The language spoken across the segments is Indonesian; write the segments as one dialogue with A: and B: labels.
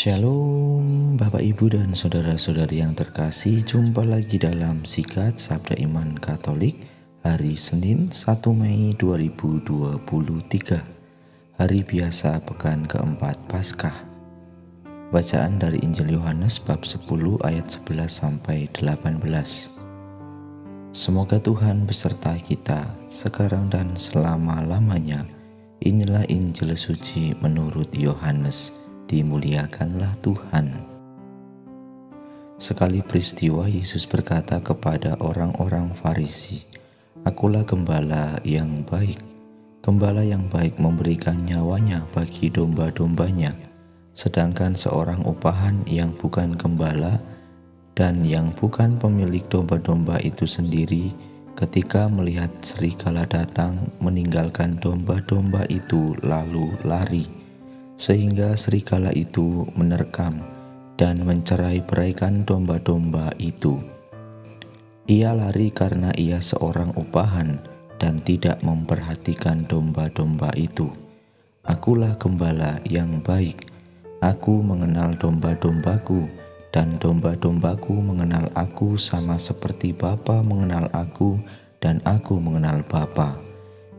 A: Shalom Bapak Ibu dan saudara-saudari yang terkasih, jumpa lagi dalam Sikat Sabda Iman Katolik hari Senin 1 Mei 2023, hari biasa pekan keempat Paskah. Bacaan dari Injil Yohanes bab 10 ayat 11 sampai 18. Semoga Tuhan beserta kita sekarang dan selama-lamanya. Inilah Injil suci menurut Yohanes. Dimuliakanlah Tuhan. Sekali peristiwa Yesus berkata kepada orang-orang Farisi, "Akulah gembala yang baik. Gembala yang baik memberikan nyawanya bagi domba-dombanya. Sedangkan seorang upahan yang bukan gembala dan yang bukan pemilik domba-domba itu sendiri, ketika melihat serigala datang, meninggalkan domba-domba itu lalu lari, sehingga serigala itu menerkam dan mencerai-beraikan domba-domba itu. Ia lari karena ia seorang upahan dan tidak memperhatikan domba-domba itu. Akulah gembala yang baik. Aku mengenal domba-dombaku, dan domba-dombaku mengenal aku, sama seperti Bapa mengenal aku dan aku mengenal Bapa.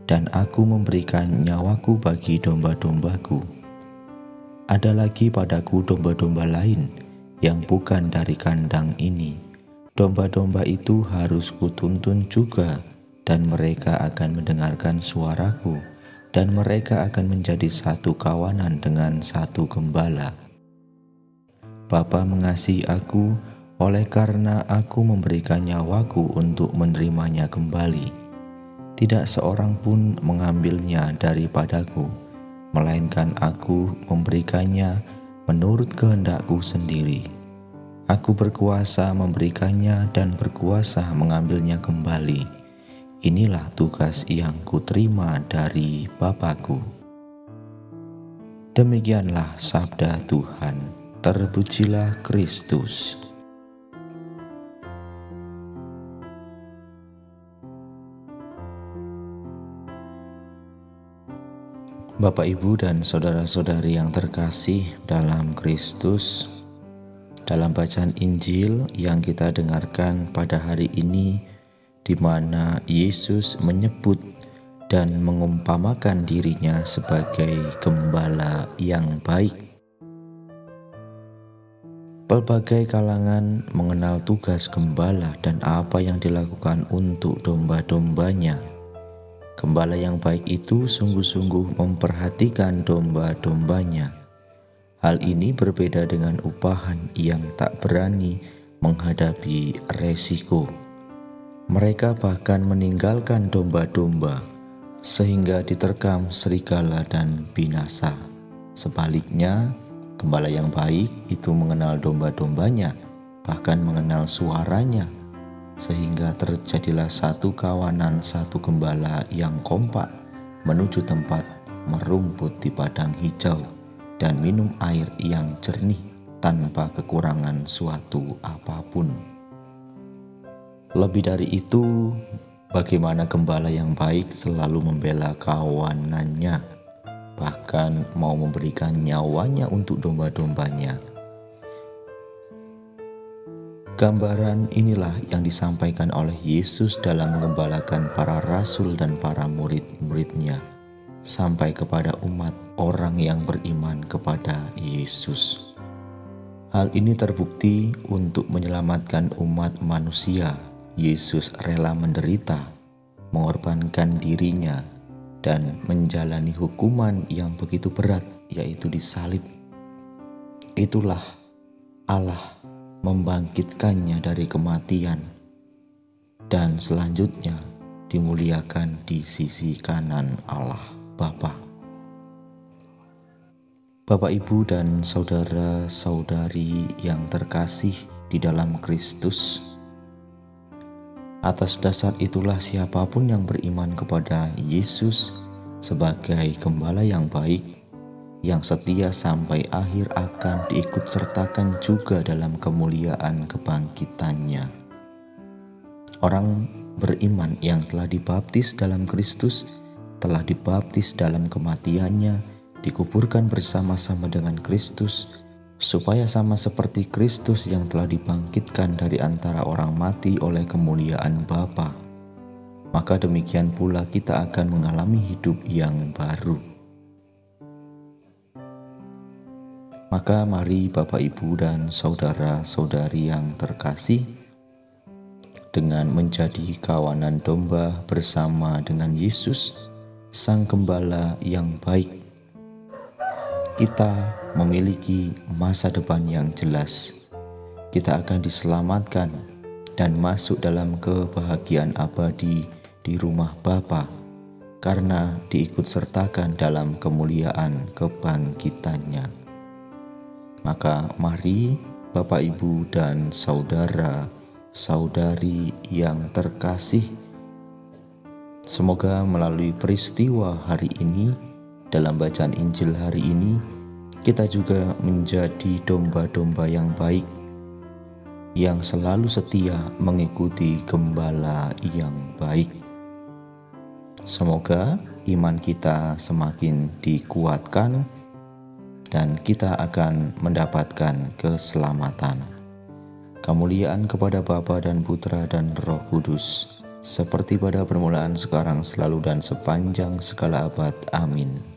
A: Dan aku memberikan nyawaku bagi domba-dombaku. Ada lagi padaku domba-domba lain yang bukan dari kandang ini. Domba-domba itu harus kutuntun juga, dan mereka akan mendengarkan suaraku, dan mereka akan menjadi satu kawanan dengan satu gembala. Bapa mengasihi aku, oleh karena aku memberikan nyawaku untuk menerimanya kembali. Tidak seorang pun mengambilnya daripadaku, melainkan aku memberikannya menurut kehendakku sendiri. Aku berkuasa memberikannya dan berkuasa mengambilnya kembali. Inilah tugas yang kuterima dari Bapa-Ku." Demikianlah sabda Tuhan. Terpujilah Kristus. Bapak, Ibu, dan saudara-saudari yang terkasih dalam Kristus, dalam bacaan Injil yang kita dengarkan pada hari ini, di mana Yesus menyebut dan mengumpamakan dirinya sebagai gembala yang baik. Berbagai kalangan mengenal tugas gembala dan apa yang dilakukan untuk domba-dombanya. Gembala yang baik itu sungguh-sungguh memperhatikan domba-dombanya. Hal ini berbeda dengan upahan yang tak berani menghadapi resiko. Mereka bahkan meninggalkan domba-domba sehingga diterkam serigala dan binasa. Sebaliknya, gembala yang baik itu mengenal domba-dombanya, bahkan mengenal suaranya, sehingga terjadilah satu kawanan, satu gembala yang kompak menuju tempat merumput di padang hijau dan minum air yang jernih tanpa kekurangan suatu apapun. Lebih dari itu, bagaimana gembala yang baik selalu membela kawanannya, bahkan mau memberikan nyawanya untuk domba-dombanya. Gambaran inilah yang disampaikan oleh Yesus dalam menggembalakan para rasul dan para murid-muridnya sampai kepada umat orang yang beriman kepada Yesus. Hal ini terbukti untuk menyelamatkan umat manusia. Yesus rela menderita, mengorbankan dirinya, dan menjalani hukuman yang begitu berat, yaitu disalib. Itulah Allah membangkitkannya dari kematian, dan selanjutnya dimuliakan di sisi kanan Allah Bapa. Bapak, Ibu, dan saudara-saudari yang terkasih di dalam Kristus, atas dasar itulah siapapun yang beriman kepada Yesus sebagai gembala yang baik, yang setia sampai akhir, akan diikut sertakan juga dalam kemuliaan kebangkitannya. Orang beriman yang telah dibaptis dalam Kristus, telah dibaptis dalam kematiannya, dikuburkan bersama-sama dengan Kristus, supaya sama seperti Kristus yang telah dibangkitkan dari antara orang mati oleh kemuliaan Bapa, maka demikian pula kita akan mengalami hidup yang baru. Maka mari Bapak, Ibu, dan saudara-saudari yang terkasih, dengan menjadi kawanan domba bersama dengan Yesus, Sang Gembala yang baik, kita memiliki masa depan yang jelas. Kita akan diselamatkan dan masuk dalam kebahagiaan abadi di rumah Bapa, karena diikut sertakan dalam kemuliaan kebangkitannya. Maka mari Bapak, Ibu, dan saudara-saudari yang terkasih, semoga melalui peristiwa hari ini, dalam bacaan Injil hari ini, kita juga menjadi domba-domba yang baik, yang selalu setia mengikuti Gembala yang baik. Semoga iman kita semakin dikuatkan dan kita akan mendapatkan keselamatan. Kemuliaan kepada Bapa dan Putra dan Roh Kudus, seperti pada permulaan, sekarang, selalu, dan sepanjang segala abad. Amin.